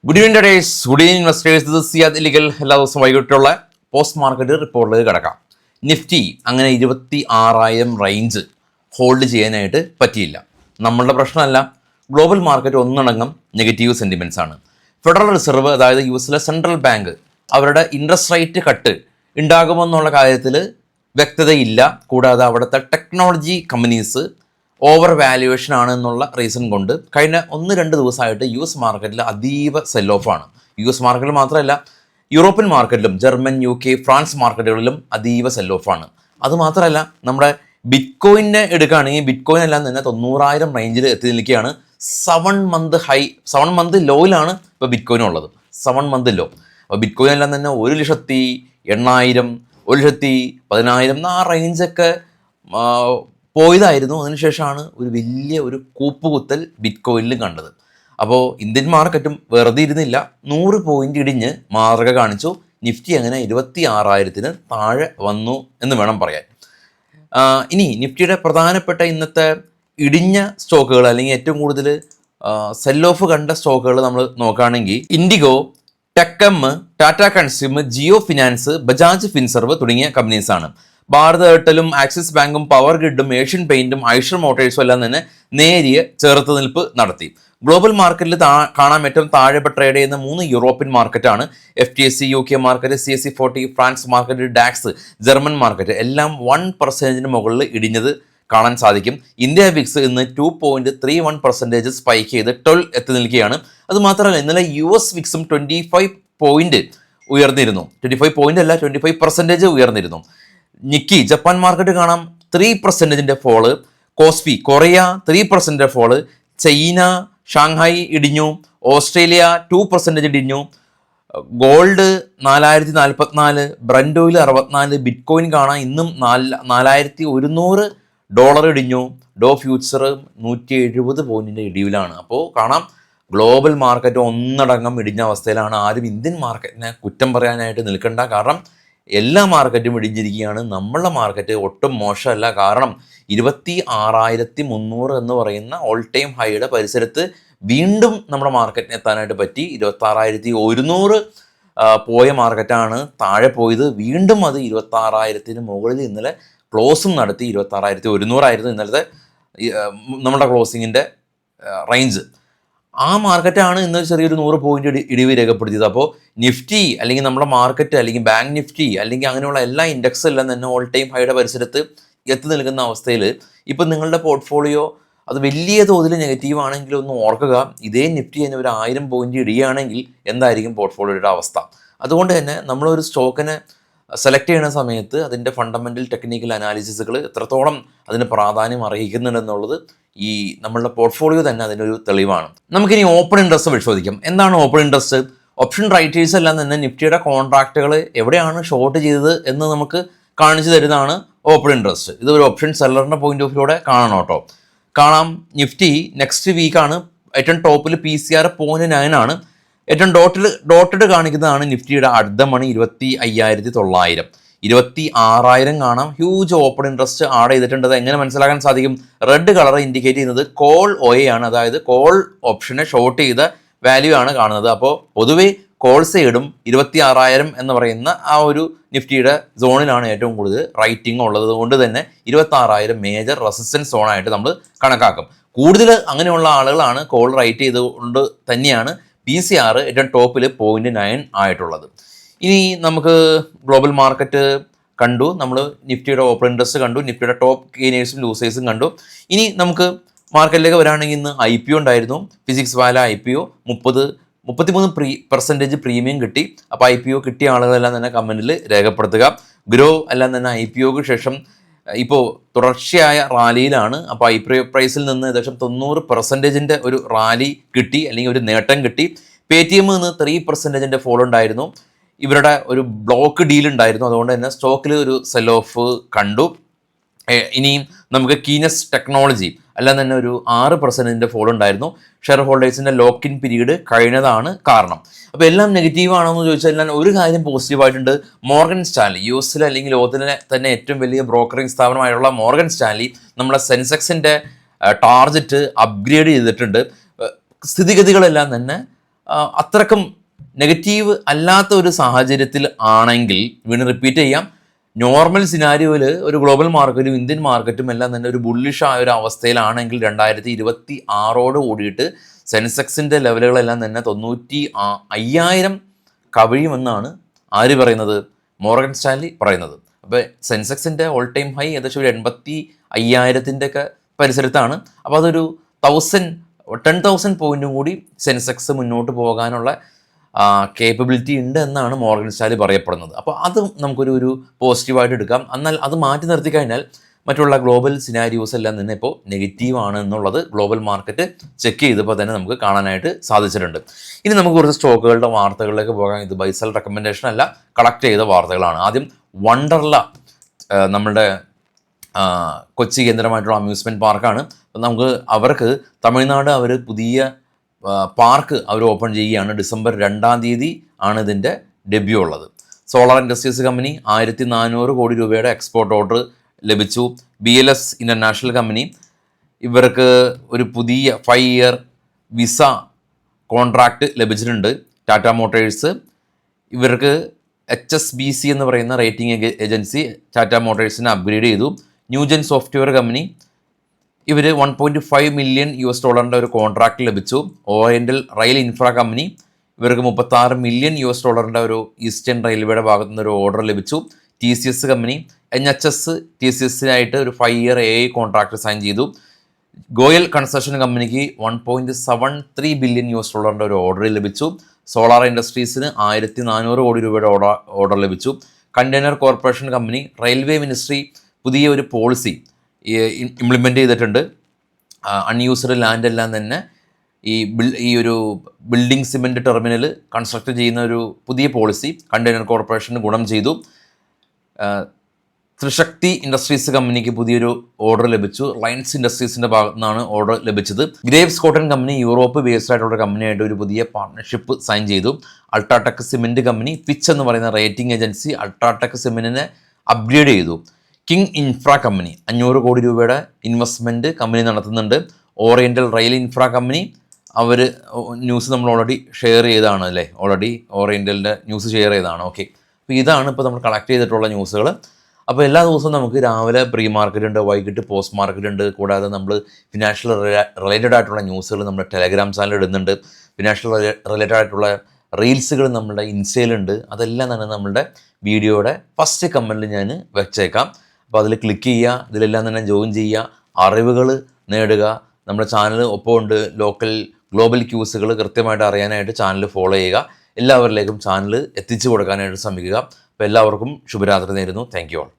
Good evening days, good evening investors. ഇത് സിയാദ് ഇല്ലിക്കൽ. എല്ലാ ദിവസവും വൈകിട്ടുള്ള പോസ്റ്റ് മാർക്കറ്റ് റിപ്പോർട്ടിലേക്ക് കിടക്കാം. നിഫ്റ്റി അങ്ങനെ 26,000 റേഞ്ച് ഹോൾഡ് ചെയ്യാനായിട്ട് പറ്റിയില്ല. നമ്മളുടെ പ്രശ്നമല്ല, ഗ്ലോബൽ മാർക്കറ്റ് ഒന്നടങ്കം നെഗറ്റീവ് സെൻറ്റിമെൻറ്റ്സ് ആണ്. ഫെഡറൽ റിസർവ്, അതായത് US സെൻട്രൽ ബാങ്ക്, അവരുടെ ഇൻട്രസ്റ്റ് റേറ്റ് കട്ട് ഉണ്ടാകുമെന്നുള്ള കാര്യത്തിൽ വ്യക്തതയില്ല. കൂടാതെ അവിടുത്തെ ടെക്നോളജി കമ്പനീസ് ഓവർ വാല്യുവേഷൻ ആണ് എന്നുള്ള റീസൺ കൊണ്ട് കഴിഞ്ഞ 1-2 ദിവസമായിട്ട് US മാർക്കറ്റിൽ അതീവ സെൽ ഓഫാണ്. US മാർക്കറ്റിൽ മാത്രമല്ല, യൂറോപ്യൻ മാർക്കറ്റിലും ജർമ്മൻ, UK, ഫ്രാൻസ് മാർക്കറ്റുകളിലും അതീവ സെൽ ഓഫാണ്. അതുമാത്രമല്ല, നമ്മുടെ ബിറ്റ്കോയിനെ എടുക്കുകയാണെങ്കിൽ ബിറ്റ്കോയിൻ എല്ലാം തന്നെ 90,000 റേഞ്ചിൽ എത്തി നിൽക്കുകയാണ്. 7 മന്ത് ലോയിലാണ് ഇപ്പോൾ ബിറ്റ്കോയിൻ ഉള്ളത്. 7 മന്ത് ലോ. അപ്പോൾ ബിറ്റ്കോയിൻ എല്ലാം തന്നെ 1,80,000, 1,10,000 ആ റേഞ്ചൊക്കെ പോയതായിരുന്നു. അതിനുശേഷമാണ് ഒരു വലിയ കൂപ്പുകുത്തൽ ബിറ്റ്കോയിനിൽ കണ്ടത്. അപ്പോൾ ഇന്ത്യൻ മാർക്കറ്റും വെറുതെ ഇരുന്നില്ല, 100 പോയിന്റ് ഇടിഞ്ഞ് മാതൃക കാണിച്ചു. നിഫ്റ്റി അങ്ങനെ 26,000 താഴെ വന്നു എന്ന് വേണം പറയാൻ. ഇനി നിഫ്റ്റിയുടെ പ്രധാനപ്പെട്ട ഇന്നത്തെ ഇടിഞ്ഞ സ്റ്റോക്കുകൾ അല്ലെങ്കിൽ ഏറ്റവും കൂടുതൽ സെൽ ഓഫ് കണ്ട സ്റ്റോക്കുകൾ നമ്മൾ നോക്കുകയാണെങ്കിൽ IndiGo, TechM, Tata consumer, Jio finance, Bajaj Finserv തുടങ്ങിയ കമ്പനീസാണ്. ഭാരത് എയർടെലും ആക്സിസ് ബാങ്കും പവർ ഗ്രിഡും ഏഷ്യൻ പെയിന്റും ഐഷർ മോട്ടോഴ്സും എല്ലാം തന്നെ നേരിയ ചെറുത്തുനിൽപ്പ് നടത്തി. ഗ്ലോബൽ മാർക്കറ്റിൽ കാണാൻ ഏറ്റവും താഴെ ട്രേഡ് ചെയ്യുന്ന 3 യൂറോപ്യൻ മാർക്കറ്റാണ്. FTSE UK market, CAC 40 France market, DAX German market എല്ലാം 1% മുകളിൽ ഇടിഞ്ഞത് കാണാൻ സാധിക്കും. ഇന്ത്യ വിക്സ് ഇന്ന് 2.31% സ്പൈക്ക് ചെയ്ത് 12 എത്തി നിൽക്കുകയാണ്. അതുമാത്രമല്ല, ഇന്നലെ US വിക്സും 25 പോയിന്റ് ഉയർന്നിരുന്നു. 25 പോയിന്റ് അല്ല, 25% ഉയർന്നിരുന്നു. നിക്കി ജപ്പാൻ മാർക്കറ്റ് കാണാം 3% fall. KOSPI Korea 3% fall. China Shanghai ഇടിഞ്ഞു. ഓസ്ട്രേലിയ 2% ഇടിഞ്ഞു. ഗോൾഡ് 4,044, ബ്രന്റ് ഓയിൽ 64, ബിറ്റ്കോയിൻ കാണാം ഇന്നും $4,100 ഇടിഞ്ഞു. ഡോ ഫ്യൂച്ചർ 170 പോയിന്റിന്റെ ഇടിവിലാണ്. അപ്പോൾ കാണാം ഗ്ലോബൽ മാർക്കറ്റ് ഒന്നടങ്കം ഇടിഞ്ഞ അവസ്ഥയിലാണ്. ആരും ഇന്ത്യൻ മാർക്കറ്റിനെ കുറ്റം പറയാനായിട്ട് നിൽക്കണ്ട. കാരണം എല്ലാ മാർക്കറ്റും ഇടിഞ്ഞിരിക്കുകയാണ്. നമ്മളുടെ മാർക്കറ്റ് ഒട്ടും മോശമല്ല. കാരണം 26,300 എന്ന് പറയുന്ന ഓൾ ടൈം ഹൈയുടെ പരിസരത്ത് വീണ്ടും നമ്മുടെ മാർക്കറ്റിന് എത്താനായിട്ട് പറ്റി. 26,100 പോയ മാർക്കറ്റാണ് താഴെ പോയത്. വീണ്ടും അത് 26,000 മുകളിൽ ഇന്നലെ ക്ലോസും നടത്തി. 26,100 ആയിരുന്നു ഇന്നലത്തെ നമ്മുടെ ക്ലോസിങ്ങിൻ്റെ റേഞ്ച്. ആ മാർക്കറ്റാണ് ഇന്ന് ചെറിയൊരു 100 പോയിന്റ് ഇടിവ് രേഖപ്പെടുത്തിയത്. അപ്പോൾ നിഫ്റ്റി അല്ലെങ്കിൽ നമ്മുടെ മാർക്കറ്റ് അല്ലെങ്കിൽ ബാങ്ക് നിഫ്റ്റി അല്ലെങ്കിൽ അങ്ങനെയുള്ള എല്ലാ ഇൻഡെക്സ് എല്ലാം തന്നെ ഓൾ ടൈം ഹൈയുടെ പരിസരത്ത് എത്തി നിൽക്കുന്ന അവസ്ഥയിൽ ഇപ്പം നിങ്ങളുടെ പോർട്ട്ഫോളിയോ അത് വലിയ തോതിൽ നെഗറ്റീവ് ആണെങ്കിൽ ഒന്ന് ഓർക്കുക, ഇതേ നിഫ്റ്റി തന്നെ ഒരു 1000 പോയിന്റ് ഇടിയുകയാണെങ്കിൽ എന്തായിരിക്കും പോർട്ട്ഫോളിയോയുടെ അവസ്ഥ. അതുകൊണ്ട് തന്നെ നമ്മളൊരു സ്റ്റോക്കിനെ സെലക്ട് ചെയ്യുന്ന സമയത്ത് അതിൻ്റെ ഫണ്ടമെൻ്റൽ ടെക്നിക്കൽ അനാലിസിസുകൾ എത്രത്തോളം അതിന് പ്രാധാന്യം അർഹിക്കുന്നുണ്ടെന്നുള്ളത് ഈ നമ്മളുടെ പോർട്ട്ഫോളിയോ തന്നെ അതിനൊരു തെളിവാണ്. നമുക്കിനി ഓപ്പൺ ഇൻട്രസ്റ്റ് പരിശോധിക്കാം. എന്താണ് ഓപ്പൺ ഇൻട്രസ്റ്റ്? ഓപ്ഷൻ റൈറ്റേഴ്സ് എല്ലാം തന്നെ നിഫ്റ്റിയുടെ കോൺട്രാക്റ്റുകൾ എവിടെയാണ് ഷോർട്ട് ചെയ്തത് എന്ന് നമുക്ക് കാണിച്ചു തരുന്നതാണ് ഓപ്പൺ ഇൻട്രസ്റ്റ്. ഇത് ഒരു ഓപ്ഷൻ സെല്ലറിൻ്റെ പോയിന്റ് ഓഫ് വ്യൂടെ കാണണം കേട്ടോ. കാണാം, നിഫ്റ്റി നെക്സ്റ്റ് വീക്കാണ് ഏറ്റവും ടോപ്പിൽ PCR 0.9 ആണ്. ഏറ്റവും ഡോട്ടഡ് കാണിക്കുന്നതാണ് നിഫ്റ്റിയുടെ അടുത്ത മണി 25,900. 26,000 കാണാം. ഹ്യൂജ് ഓപ്പൺ ഇൻട്രസ്റ്റ് ആഡ് ചെയ്തിട്ടുണ്ട്. അത് എങ്ങനെ മനസ്സിലാക്കാൻ സാധിക്കും? റെഡ് കളർ ഇൻഡിക്കേറ്റ് ചെയ്യുന്നത് കോൾ OA ആണ്, അതായത് കോൾ ഓപ്ഷനെ ഷോർട്ട് ചെയ്ത വാല്യൂ ആണ് കാണുന്നത്. അപ്പോൾ പൊതുവേ കോൾ സൈഡും 26,000 എന്ന് പറയുന്ന ആ ഒരു നിഫ്റ്റിയുടെ സോണിലാണ് ഏറ്റവും കൂടുതൽ റൈറ്റിംഗ് ഉള്ളത്. കൊണ്ട് തന്നെ 26,000 മേജർ റെസിസ്റ്റൻസ് സോണായിട്ട് നമ്മൾ കണക്കാക്കും. കൂടുതൽ അങ്ങനെയുള്ള ആളുകളാണ് കോൾ റൈറ്റ് ചെയ്തുകൊണ്ട് തന്നെയാണ് PCR ഏറ്റവും ടോപ്പിൽ 0.9 ആയിട്ടുള്ളത്. ഇനി നമുക്ക് ഗ്ലോബൽ മാർക്കറ്റ് കണ്ടു, നമ്മൾ നിഫ്റ്റിയുടെ ഓപ്പൺ ഇൻട്രസ്റ്റ് കണ്ടു, നിഫ്റ്റിയുടെ ടോപ്പ് ഗെയിനേഴ്സും ലൂസേഴ്സും കണ്ടു. ഇനി നമുക്ക് മാർക്കറ്റിലേക്ക് വരാണെങ്കിൽ ഇന്ന് IPO ഉണ്ടായിരുന്നു. ഫിസിക്സ് വാല IPO 33% പ്രീമിയം കിട്ടി. അപ്പോൾ IPO കിട്ടിയ ആളുകളെല്ലാം തന്നെ കമൻറ്റിൽ രേഖപ്പെടുത്തുക. ഗ്രോ എല്ലാം തന്നെ IPOക്ക് ശേഷം ഇപ്പോൾ തുടർച്ചയായ റാലിയിലാണ്. അപ്പോൾ IPO പ്രൈസിൽ നിന്ന് ഏകദേശം 90% ഒരു റാലി കിട്ടി അല്ലെങ്കിൽ ഒരു നേട്ടം കിട്ടി. Paytm നിന്ന് 3% ഫോൾ ഉണ്ടായിരുന്നു. ഇവരുടെ ഒരു ബ്ലോക്ക് ഡീൽ ഉണ്ടായിരുന്നു. അതുകൊണ്ട് തന്നെ സ്റ്റോക്കിൽ ഒരു സെൽ ഓഫ് കണ്ടു. ഇനിയും നമുക്ക് കീനസ് ടെക്നോളജി എല്ലാം തന്നെ ഒരു 6% ഫോൾ ഉണ്ടായിരുന്നു. ഷെയർ ഹോൾഡേഴ്സിൻ്റെ ലോക്ക് ഇൻ പീരീഡ് കഴിഞ്ഞതാണ് കാരണം. അപ്പോൾ എല്ലാം നെഗറ്റീവ് ആണോ എന്ന് ചോദിച്ചാൽ ഞാൻ ഒരു കാര്യം പോസിറ്റീവായിട്ടുണ്ട്. മോർഗൻ സ്റ്റാൻലി, US അല്ലെങ്കിൽ ലോകത്തിലെ തന്നെ ഏറ്റവും വലിയ ബ്രോക്കറിംഗ് സ്ഥാപനമായിട്ടുള്ള മോർഗൻ സ്റ്റാൻലി നമ്മുടെ സെൻസെക്സിൻ്റെ ടാർജറ്റ് അപ്ഗ്രേഡ് ചെയ്തിട്ടുണ്ട്. സ്ഥിതിഗതികളെല്ലാം തന്നെ അത്രക്കും നെഗറ്റീവ് അല്ലാത്ത ഒരു സാഹചര്യത്തിൽ ആണെങ്കിൽ വീണ്ടും റിപ്പീറ്റ് ചെയ്യാം, നോർമൽ സിനാരിയോയിൽ ഒരു ഗ്ലോബൽ മാർക്കറ്റും ഇന്ത്യൻ മാർക്കറ്റും എല്ലാം തന്നെ ഒരു ബുള്ളിഷ് ആയ ഒരു അവസ്ഥയിലാണെങ്കിൽ 2026 കൂടിയിട്ട് സെൻസെക്സിൻ്റെ ലെവലുകളെല്ലാം തന്നെ 95,000 കവിയുമെന്നാണ് ആര് പറയുന്നത്? മോർഗൻ സ്റ്റാൻലി പറയുന്നത്. അപ്പോൾ സെൻസെക്സിൻ്റെ ഓൾ ടൈം ഹൈ ഏകദേശം ഒരു 85,000 ഒക്കെ പരിസരത്താണ്. അപ്പോൾ അതൊരു 10,000 പോയിൻറ്റും കൂടി സെൻസെക്സ് മുന്നോട്ട് പോകാനുള്ള കേപ്പബിലിറ്റി ഉണ്ട് എന്നാണ് മോർഗൻ സ്റ്റാൻലി പറയപ്പെടുന്നത്. അപ്പോൾ അത് നമുക്കൊരു പോസിറ്റീവായിട്ട് എടുക്കാം. എന്നാൽ അത് മാറ്റി നിർത്തി കഴിഞ്ഞാൽ മറ്റുള്ള ഗ്ലോബൽ സിനാരിയോസ് എല്ലാം തന്നെ ഇപ്പോൾ നെഗറ്റീവാണ് എന്നുള്ളത് ഗ്ലോബൽ മാർക്കറ്റ് ചെക്ക് ചെയ്തപ്പോൾ തന്നെ നമുക്ക് കാണാനായിട്ട് സാധിച്ചിട്ടുണ്ട്. ഇനി നമുക്ക് കുറച്ച് സ്റ്റോക്കുകളുടെ വാർത്തകളിലേക്ക് പോകാം. ഇത് ബൈസൽ റെക്കമെൻഡേഷൻ അല്ല, കളക്ട് ചെയ്ത വാർത്തകളാണ്. ആദ്യം വണ്ടർല, നമ്മുടെ കൊച്ചി കേന്ദ്രമായിട്ടുള്ള അമ്യൂസ്മെൻറ്റ് പാർക്കാണ്. അവർക്ക് തമിഴ്നാട് അവർ പുതിയ പാർക്ക് അവർ ഓപ്പൺ ചെയ്യുകയാണ്. ഡിസംബർ 2 ആണ് ഇതിൻ്റെ ഡെബ്യൂ ഉള്ളത്. സോളാർ ഇൻഡസ്ട്രീസ് കമ്പനി 1,400 കോടി രൂപയുടെ എക്സ്പോർട്ട് ഓർഡർ ലഭിച്ചു. BLS ഇൻ്റർനാഷണൽ കമ്പനി ഇവർക്ക് ഒരു പുതിയ 5 ഇയർ വിസ കോൺട്രാക്റ്റ് ലഭിച്ചിട്ടുണ്ട്. ടാറ്റ മോട്ടോഴ്സ് ഇവർക്ക് HSBC എന്ന് പറയുന്ന റേറ്റിംഗ് ഏജൻസി ടാറ്റ മോട്ടോഴ്സിനെ അപ്ഗ്രേഡ് ചെയ്തു. ന്യൂജൻ സോഫ്റ്റ്വെയർ കമ്പനി ഇവർ $1.5 മില്യൺ ഒരു കോൺട്രാക്റ്റ് ലഭിച്ചു. ഓറിയൻ്റൽ റെയിൽ ഇൻഫ്ര കമ്പനി ഇവർക്ക് $36 മില്യൺ ഒരു ഈസ്റ്റേൺ റെയിൽവേയുടെ ഭാഗത്തു നിന്ന് ഒരു ഓർഡർ ലഭിച്ചു. TCS കമ്പനി NHS TCSനായിട്ട് ഒരു 5 ഇയർ AI കോൺട്രാക്ട് സൈൻ ചെയ്തു. ഗോയൽ കൺസ്ട്രക്ഷൻ കമ്പനിക്ക് $1.73 ബില്യൺ ഒരു ഓർഡർ ലഭിച്ചു. സോളാർ ഇൻഡസ്ട്രീസിന് 1,400 കോടി രൂപയുടെ ഓർഡർ ലഭിച്ചു. Container corporation company railway ministry പുതിയ ഒരു പോളിസി ഇംപ്ലിമെൻ്റ് ചെയ്തിട്ടുണ്ട്. അൺയൂസ്ഡ് ലാൻഡ് എല്ലാം തന്നെ ഈ ഒരു ബിൽഡിംഗ് സിമെൻറ്റ് ടെർമിനൽ കൺസ്ട്രക്ട് ചെയ്യുന്ന ഒരു പുതിയ പോളിസി കണ്ടെയ്നർ കോർപ്പറേഷന് ഗുണം ചെയ്തു. ത്രിശക്തി ഇൻഡസ്ട്രീസ് കമ്പനിക്ക് പുതിയൊരു ഓർഡർ ലഭിച്ചു. റിലയൻസ് ഇൻഡസ്ട്രീസിൻ്റെ ഭാഗത്തു നിന്നാണ് ഓർഡർ ലഭിച്ചത്. Graves cotton company Europe based ആയിട്ടുള്ള കമ്പനിയായിട്ട് ഒരു പുതിയ പാർട്ണർഷിപ്പ് സൈൻ ചെയ്തു. അൾട്രാടെക് സിമെൻറ്റ് കമ്പനി ഫിച്ച് എന്ന് പറയുന്ന റേറ്റിംഗ് ഏജൻസി അൾട്രാടെക് സിമെൻറ്റിനെ അപ്ഗ്രേഡ് ചെയ്തു. കിങ് ഇൻഫ്ര കമ്പനി 500 കോടി രൂപയുടെ ഇൻവെസ്റ്റ്മെൻറ്റ് കമ്പനി നടത്തുന്നുണ്ട്. ഓറിയൻ്റൽ റെയിൽ ഇൻഫ്ര കമ്പനി അവർ ന്യൂസ് നമ്മൾ ഓൾറെഡി ഷെയർ ചെയ്തതാണ് അല്ലേ, ഓറിയൻ്റലിൻ്റെ ന്യൂസ് ഷെയർ ചെയ്തതാണ്. ഓക്കെ, അപ്പോൾ ഇതാണ് ഇപ്പോൾ നമ്മൾ കളക്ട് ചെയ്തിട്ടുള്ള ന്യൂസുകൾ. അപ്പോൾ എല്ലാ ദിവസവും നമുക്ക് രാവിലെ പ്രീ മാർക്കറ്റ് ഉണ്ട്, വൈകിട്ട് പോസ്റ്റ് മാർക്കറ്റ് ഉണ്ട്. കൂടാതെ നമ്മൾ ഫിനാൻഷ്യൽ റിലേറ്റഡ് ആയിട്ടുള്ള ന്യൂസുകൾ നമ്മുടെ ടെലഗ്രാം ചാനൽ ഇടുന്നുണ്ട്. ഫിനാൻഷ്യൽ റിലേറ്റഡ് ആയിട്ടുള്ള റീൽസുകൾ നമ്മുടെ ഇൻസ്റ്റയിലുണ്ട്. അതെല്ലാം തന്നെ നമ്മുടെ വീഡിയോയുടെ ഫസ്റ്റ് കമൻറ്റിൽ ഞാൻ വെച്ചേക്കാം. അപ്പോൾ അതിൽ ക്ലിക്ക് ചെയ്യുക, ഇതിലെല്ലാം തന്നെ ജോയിൻ ചെയ്യുക, അറിവുകൾ നേടുക. നമ്മുടെ ചാനൽ ഒപ്പമുണ്ട്. ഗ്ലോബൽ ക്യൂസുകൾ കൃത്യമായിട്ട് അറിയാനായിട്ട് ചാനൽ ഫോളോ ചെയ്യുക. എല്ലാവരിലേക്കും ചാനൽ എത്തിച്ചു കൊടുക്കാനായിട്ട് ശ്രമിക്കുക. അപ്പോൾ എല്ലാവർക്കും ശുഭരാത്രി നേരുന്നു. Thank you all.